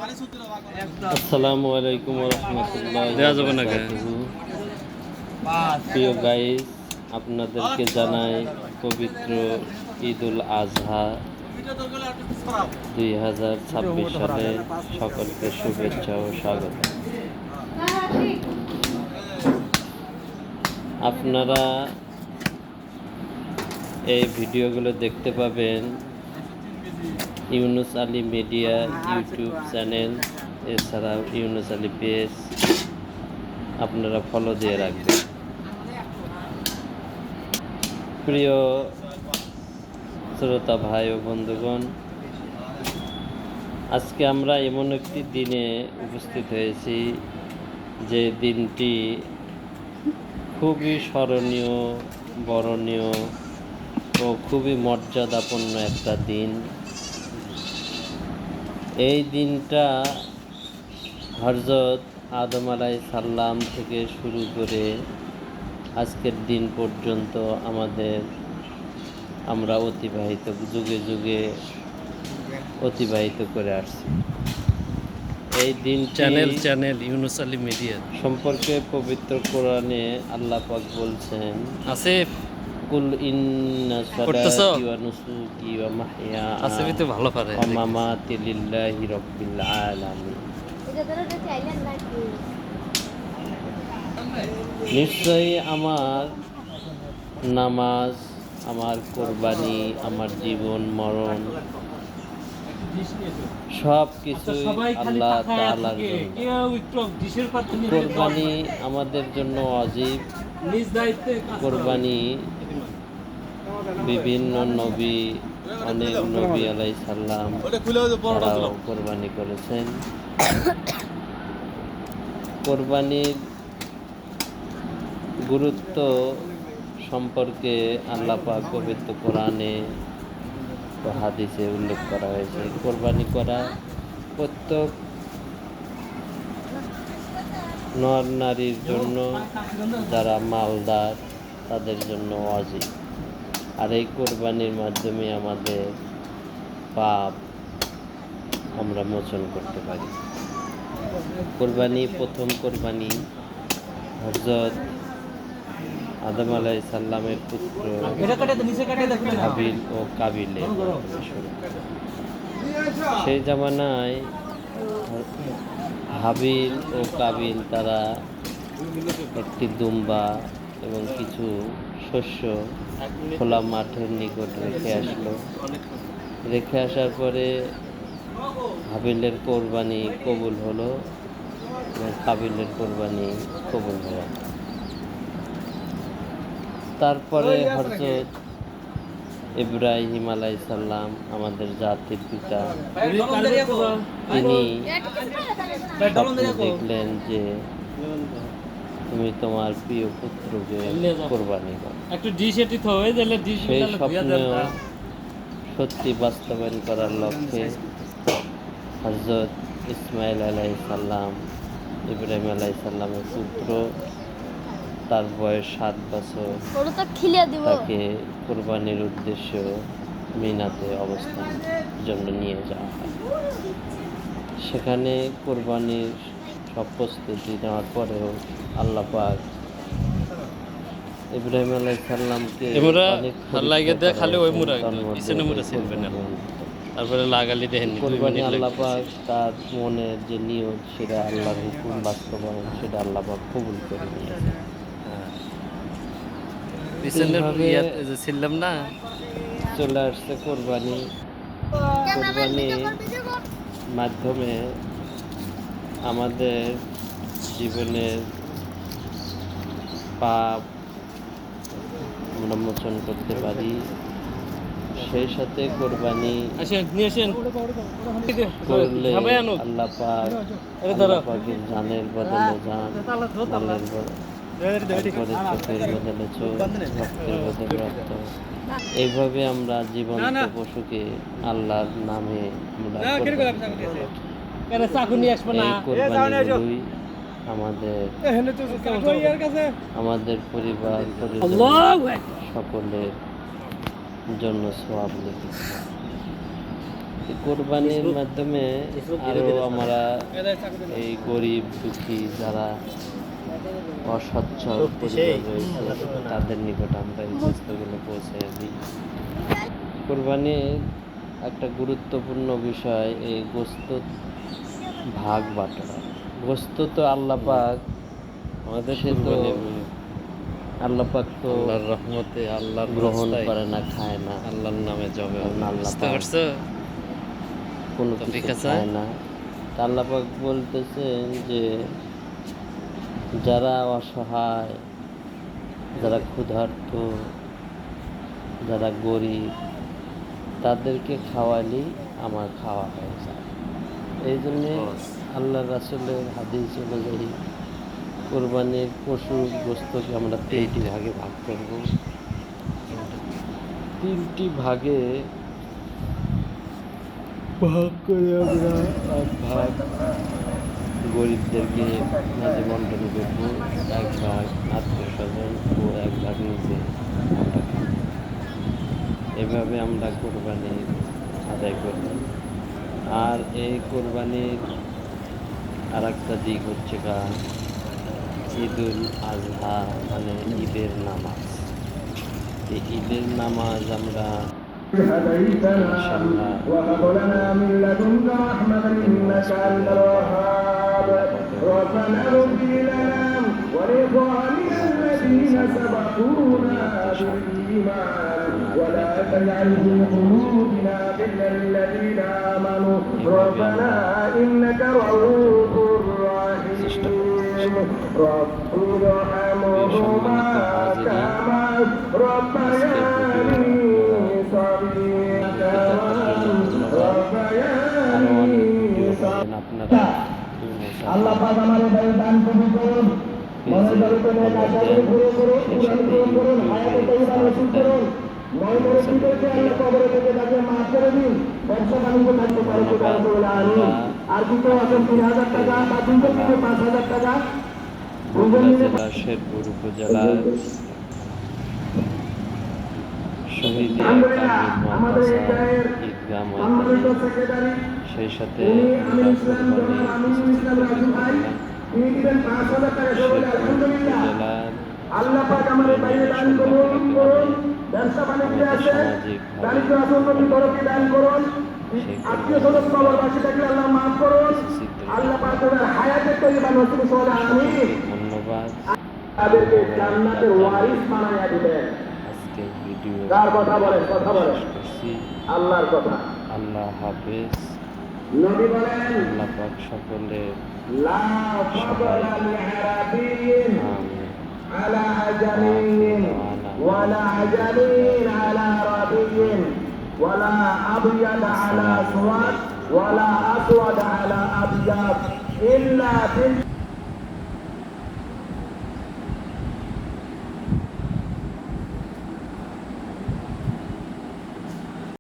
আসসালামু আলাইকুম ওয়া রাহমাতুল্লাহি ওয়া বারাকাতুহু। প্রিয় গাইস, আপনাদেরকে জানাই পবিত্র ঈদুল আজহা 2026 সালে সকলকে শুভেচ্ছা ও স্বাগত। আপনারা এই ভিডিওগুলো দেখতে পাবেন Yunus Ali media YouTube channel, এছাড়াও ইউনুস আলী পেজ আপনারা ফলো দিয়ে রাখবেন। প্রিয় শ্রোতা ভাই ও বন্ধুগণ, আজকে আমরা এমন একটি দিনে উপস্থিত হয়েছি যে দিনটি খুবই স্মরণীয়, বরণীয় ও খুবই মর্যাদাপূর্ণ একটা দিন। এই দিনটা হযরত আদম আলাইহিস সালাম থেকে শুরু করে আজকের দিন পর্যন্ত আমরা যুগে যুগে অতিবাহিত করে আসছি। এই দিন চ্যানেল ইউনুস আলী মিডিয়া সম্পর্কে পবিত্র কোরআনে আল্লাহ পাক বলছেন, আসিফ কুল ইন্না সালাতি ওয়া নুসুকি ওয়া মাহইয়া আসিফ তো ভালো পারে ওয়া মামাতি লিল্লাহি রাব্বিল আলামিন। নিশ্চয়ই আমার নামাজ, আমার কোরবানি, আমার জীবন মরণ সব কিছু আল্লাহ তাআলার জন্য। কোরবানি আমাদের জন্য ওয়াজিব। কোরবানি বিভিন্ন নবী, অনেক নবী আলাইহিস সালাম তারাও কোরবানি করেছেন। কোরবানির গুরুত্ব সম্পর্কে আল্লাহ পাক পবিত্র কোরআনে ও হাদিসে উল্লেখ করা হয়েছে। কোরবানি করা প্রত্যেক নর নারীর জন্য, যারা মালদার তাদের জন্য ওয়াজিব। আর এই কোরবানির মাধ্যমে আমাদের পাপ আমরা মোচন করতে পারি। প্রথম কোরবানি হযরত আদম আলাইহিস সালামের পুত্র হাবিল ও কাবিলের শুরু। সেই জামানায় হাবিল ও কাবিল তারা একটি দুম্বা এবং কিছু শস্য খোলা মাঠের নিকট রেখে আসার পরে হাবিলের কোরবানি কবুল হলো এবং কাবিলের কোরবানি কবুল হলো। তারপরে হযরত ইব্রাহিম আলাইহিস সালাম, আমাদের জাতির পিতা, তিনি স্বপ্ন দেখলেন যে তুমি তোমার প্রিয় পুত্রকে কোরবানি করো। সেই স্বপ্ন সত্যি বাস্তবায়ন করার লক্ষ্যে হযরত ইসমাইল আলাইহিস সালাম, ইব্রাহিম আলাইহিস সালামের পুত্র, তার বয়স 7 বছর, তাকে কোরবানির উদ্দেশ্য মিনাতে অবস্থানের জন্য নিয়ে যাওয়া হয়। সেখানে কোরবানির সব প্রস্তুতি নেওয়ার পরেও আল্লাহ পাক ইব্রাহিম আলাইহিস সালামকে কোরবানি আল্লাহ পাক তার মনের যে নিয়ত, সেটা আল্লাহর হুকুম বাস্তবায়ন, সেটা আল্লাহ পাক কবুল করে নিয়েছে। চলে আসছে কোরবানির মাধ্যমে আমাদের জীবনের পাপ আমরা মোচন করতে পারি। সেই সাথে কোরবানি করলে আল্লাহ পাকের জানের বদলে জান, মালের তারপরে চোখের বদলে চোখ, রক্তের বদলে রক্ত। এইভাবে আমরা জীবন্ত পশুকে আল্লাহর নামে আমরা কোরবানিগুলোই আমাদের পরিবার সকলের জন্য সওয়াব লিখেছে। কোরবানির মাধ্যমে আরও আমরা এই গরিব দুঃখী যারা অসচ্ছল পরিবার রয়েছে তাদের নিকট আমরা এই গোস্তগুলো পৌঁছে দিই। কোরবানির একটা গুরুত্বপূর্ণ বিষয় এই গোস্ত ভাগ বাটোয়ারা। গোস্ত তো আল্লাহ পাক আমাদেরকে তো আল্লাহ পাক তো আল্লাহর রহমতে আল্লাহর গ্রহণ রাস্তায় করে না, খায় না, আল্লাহর নামে জবে কারণ আল্লাহ বুঝতে পাক পারছো? কোনো তো ঠিক কিছু আছে? খায় না। তা আল্লাহ পাক বলতেছেন যে যারা অসহায়, যারা ক্ষুধার্ত, যারা গরিব তাদেরকে খাওয়ালেই আমার খাওয়া হয়ে যায়। এই জন্যে আল্লাহ রাসূলের হাদিস অনুযায়ী কোরবানির পশুর গোস্তকে আমরা 3টি ভাগে ভাগ করব। 3টি ভাগে ভাগ করে আমরা এক ভাগ গরিবদেরকে মাঝে বন্টন করব, এক ভাগ আত্মীয় স্বজন ও এক ভাগ নিজে আমরা খাব। এভাবে আমরা কোরবানি আদায় করব। আর এই কোরবানির আর একটা দিক হচ্ছে ঈদুল আজহা, মানে ঈদের নামাজ। এই ঈদের নামাজ আমরা ইনশাআল্লাহ وهب لنا من لدنك رحمة إنك أنت الوهاب ربنا اغفر لنا ولإخواننا الذين سبقونا بالإيمان ولا تجعل في قلوبنا غلا للذين آمنوا ربنا إنك رؤوف رحيم رب ارحمهما كما ربياني আল্লাহ পাক আমাদের ভাই দান কবুল করুন, মনের দরতে নেক আশাকে পুরো করুন, উড়ান পূরণ করুন, হায়াতে তৈবা নসিব করুন। ময়মনসিবকে আল্লাহ কবরে থেকে তাকে মাফ করে দিন, ব্যবসা বাণিজ্য থাকতে পারে কোথাও বলে আমিন। আর কি কেউ আছেন 3,000 টাকা বা 5,000 টাকা জেলা শেরপুর উপজেলার শহীদ আমাদের এই জায়ের ঈদগাহ সম্মানিত ময়দানে, সেক্রেটারি সেই সাথে আমিন ইসলাম জনাব আমিনুল ইসলাম রাজু ভাই, তিনি দিবেন 5,000 টাকা সবাই আলহামদুলিল্লাহ। উপজেলার আল্লাহ পাক আমাদের বাইরে দান করুন করুন, ব্যবসা বাণিজ্য আছে, দারিদ্র আছে, উন্নতি তরফে দান করুন, আত্মীয় স্বজন কবরবাসী থাকলে আল্লাহ মাফ করুন, আল্লাহ পাক তাদের হায়াতে তৈবা নসিব করে আমিন। ধন্যবাদ। তাদেরকে জান্নাতের ওয়ারিস বানায়া দিবেন। আজকে ভিডিও কার কথা বলেন? কথা বলেন করছি। আল্লাহর কথা। আল্লাহ হাফেজ। নবী বলেন আল্লাহ পাক সকলের লা ফাদলা লিআরাবিয়্যিন আমিন। على عجمي ولا عجمي على ربي ولا أبيض على أسود ولا أسود على أبيض إلا